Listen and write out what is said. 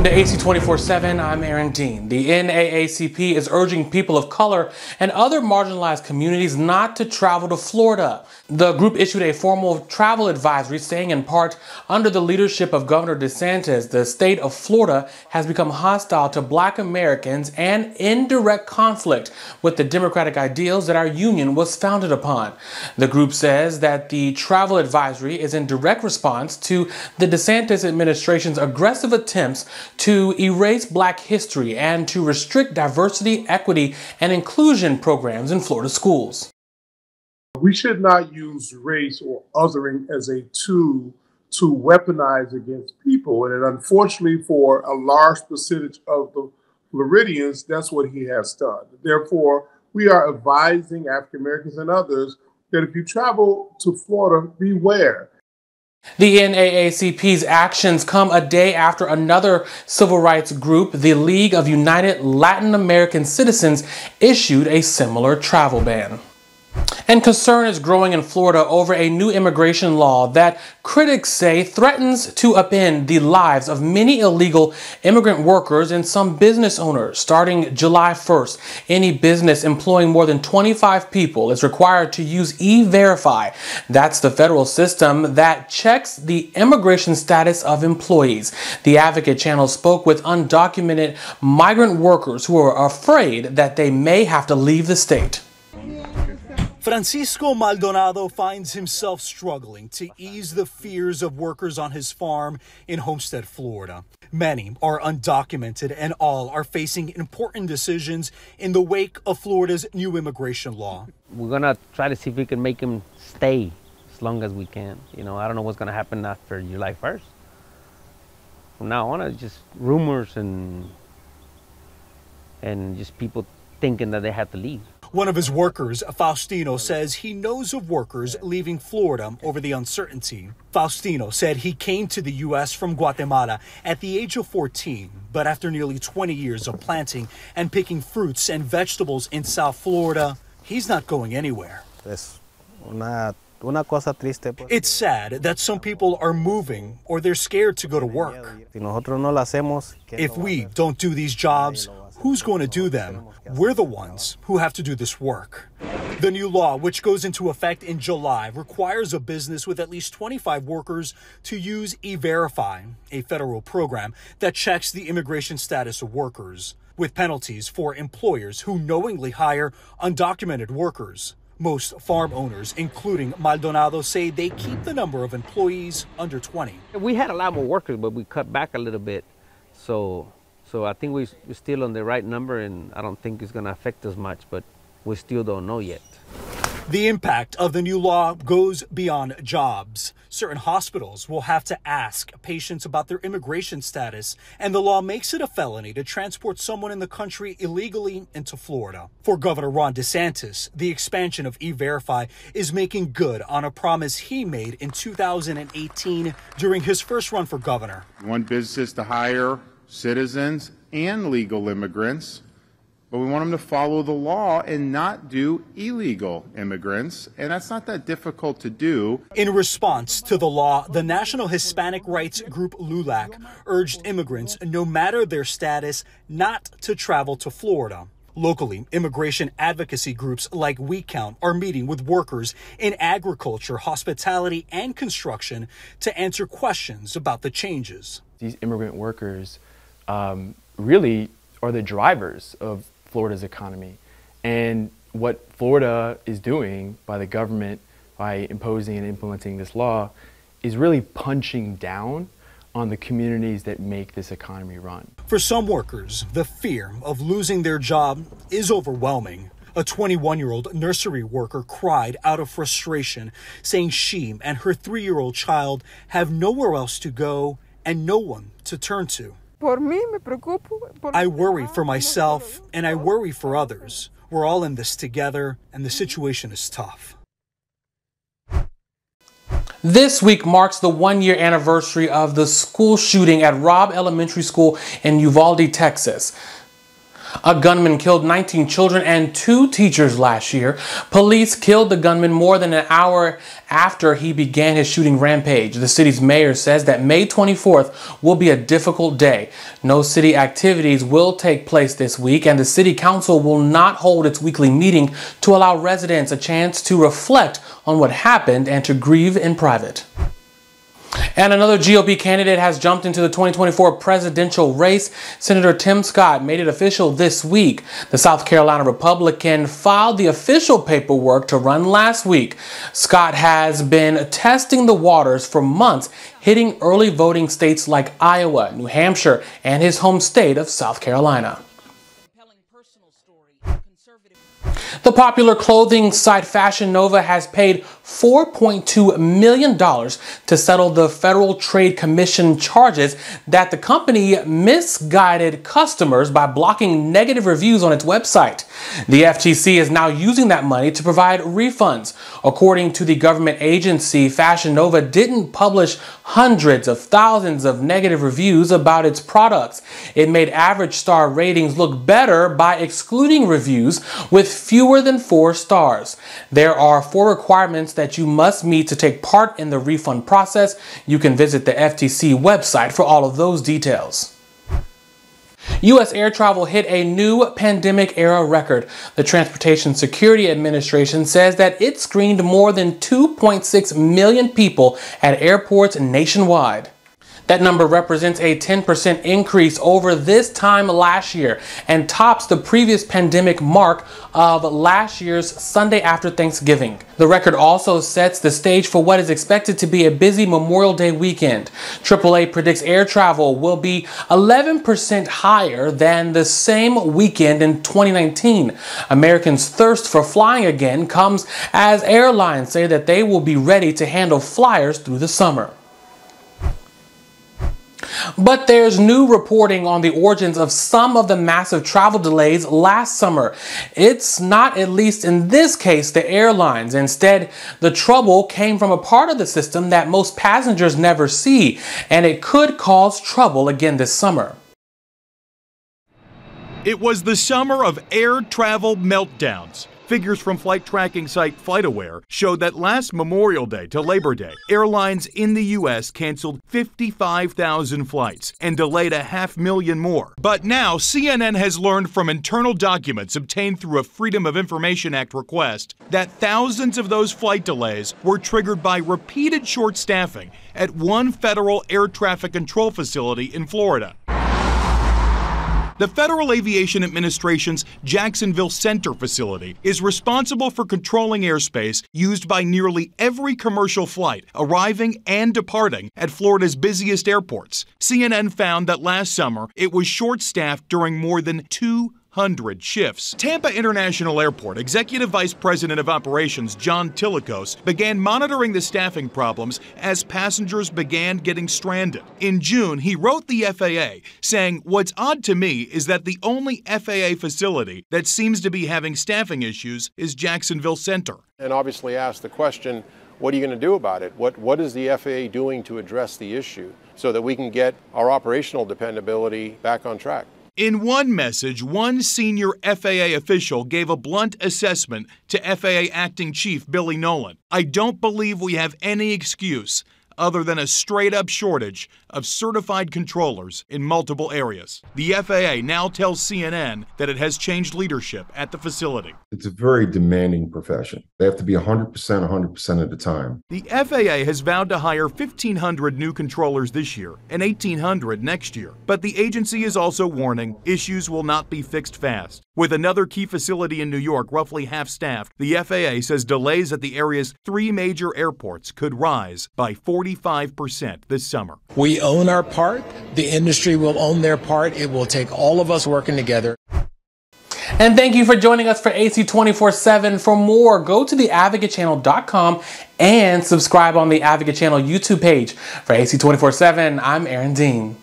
Welcome to AC 24/7. I'm Aaron Dean. The NAACP is urging people of color and other marginalized communities not to travel to Florida. The group issued a formal travel advisory saying in part, under the leadership of Governor DeSantis, the state of Florida has become hostile to Black Americans and in direct conflict with the democratic ideals that our union was founded upon. The group says that the travel advisory is in direct response to the DeSantis administration's aggressive attempts to erase Black history and to restrict diversity, equity, and inclusion programs in Florida schools. We should not use race or othering as a tool to weaponize against people. And unfortunately, for a large percentage of the Floridians, that's what he has done. Therefore, we are advising African Americans and others that if you travel to Florida, beware. The NAACP's actions come a day after another civil rights group, the League of United Latin American Citizens, issued a similar travel ban. And concern is growing in Florida over a new immigration law that critics say threatens to upend the lives of many illegal immigrant workers and some business owners. Starting July 1st, any business employing more than 25 people is required to use E-Verify. That's the federal system that checks the immigration status of employees. The Advocate Channel spoke with undocumented migrant workers who are afraid that they may have to leave the state. Francisco Maldonado finds himself struggling to ease the fears of workers on his farm in Homestead, Florida. Many are undocumented and all are facing important decisions in the wake of Florida's new immigration law. We're going to try to see if we can make him stay as long as we can. You know, I don't know what's going to happen after July 1st. From now on, it's just rumors and just people thinking that they have to leave. One of his workers, Faustino, says he knows of workers leaving Florida over the uncertainty. Faustino said he came to the U.S. from Guatemala at the age of 14, but after nearly 20 years of planting and picking fruits and vegetables in South Florida, he's not going anywhere. It's sad that some people are moving or they're scared to go to work. If we don't do these jobs, who's going to do them? We're the ones who have to do this work. The new law, which goes into effect in July, requires a business with at least 25 workers to use E-Verify, a federal program that checks the immigration status of workers, with penalties for employers who knowingly hire undocumented workers. Most farm owners, including Maldonado, say they keep the number of employees under 20. We had a lot more workers, but we cut back a little bit. So I think we're still on the right number, and I don't think it's going to affect us much, but we still don't know yet. The impact of the new law goes beyond jobs. Certain hospitals will have to ask patients about their immigration status, and the law makes it a felony to transport someone in the country illegally into Florida. For Governor Ron DeSantis, the expansion of E-Verify is making good on a promise he made in 2018 during his first run for governor. We want businesses to hire citizens and legal immigrants, but we want them to follow the law and not do illegal immigrants, and that's not that difficult to do. In response to the law, the National Hispanic Rights Group LULAC urged immigrants, no matter their status, not to travel to Florida. Locally, immigration advocacy groups like We Count are meeting with workers in agriculture, hospitality, and construction to answer questions about the changes. These immigrant workers really are the drivers of Florida's economy. And what Florida is doing by the government, by imposing and implementing this law, is really punching down on the communities that make this economy run. For some workers, the fear of losing their job is overwhelming. A 21-year-old nursery worker cried out of frustration, saying she and her 3-year-old child have nowhere else to go and no one to turn to. I worry for myself and I worry for others. We're all in this together and the situation is tough. This week marks the one-year anniversary of the school shooting at Robb Elementary School in Uvalde, Texas. A gunman killed 19 children and 2 teachers last year. Police killed the gunman more than an hour after he began his shooting rampage. The city's mayor says that May 24th will be a difficult day. No city activities will take place this week, and the city council will not hold its weekly meeting to allow residents a chance to reflect on what happened and to grieve in private. And another GOP candidate has jumped into the 2024 presidential race. Senator Tim Scott made it official this week. The South Carolina Republican filed the official paperwork to run last week. Scott has been testing the waters for months, hitting early voting states like Iowa, New Hampshire, and his home state of South Carolina. The popular clothing site Fashion Nova has paid $4.2 million to settle the Federal Trade Commission charges that the company misguided customers by blocking negative reviews on its website. The FTC is now using that money to provide refunds. According to the government agency, Fashion Nova didn't publish hundreds of thousands of negative reviews about its products. It made average star ratings look better by excluding reviews with fewer than 4 stars. There are 4 requirements that you must meet to take part in the refund process. You can visit the FTC website for all of those details. U.S. air travel hit a new pandemic-era record. The Transportation Security Administration says that it screened more than 2.6 million people at airports nationwide. That number represents a 10% increase over this time last year and tops the previous pandemic mark of last year's Sunday after Thanksgiving. The record also sets the stage for what is expected to be a busy Memorial Day weekend. AAA predicts air travel will be 11% higher than the same weekend in 2019. Americans' thirst for flying again comes as airlines say that they will be ready to handle flyers through the summer. But there's new reporting on the origins of some of the massive travel delays last summer. It's not, at least in this case, the airlines. Instead, the trouble came from a part of the system that most passengers never see, and it could cause trouble again this summer. It was the summer of air travel meltdowns. Figures from flight tracking site FlightAware showed that last Memorial Day to Labor Day, airlines in the U.S. canceled 55,000 flights and delayed 500,000 more. But now CNN has learned from internal documents obtained through a Freedom of Information Act request that thousands of those flight delays were triggered by repeated short staffing at one federal air traffic control facility in Florida. The Federal Aviation Administration's Jacksonville Center facility is responsible for controlling airspace used by nearly every commercial flight arriving and departing at Florida's busiest airports. CNN found that last summer it was short-staffed during more than 200 shifts. Tampa International Airport Executive Vice President of Operations John Tillicos began monitoring the staffing problems as passengers began getting stranded. In June, he wrote the FAA saying, "What's odd to me is that the only FAA facility that seems to be having staffing issues is Jacksonville Center." And obviously asked the question, what are you going to do about it? What is the FAA doing to address the issue so that we can get our operational dependability back on track? In one message, one senior FAA official gave a blunt assessment to FAA Acting Chief Billy Nolan. "I don't believe we have any excuse other than a straight-up shortage of certified controllers in multiple areas." The FAA now tells CNN that it has changed leadership at the facility. It's a very demanding profession. They have to be 100% of the time. The FAA has vowed to hire 1,500 new controllers this year and 1,800 next year. But the agency is also warning issues will not be fixed fast. With another key facility in New York roughly half-staffed, the FAA says delays at the area's 3 major airports could rise by 45% this summer. We own our part. The industry will own their part. It will take all of us working together. And thank you for joining us for AC 24/7. For more, go to theadvocatechannel.com and subscribe on the Advocate Channel YouTube page. For AC 24/7, I'm Aaron Dean.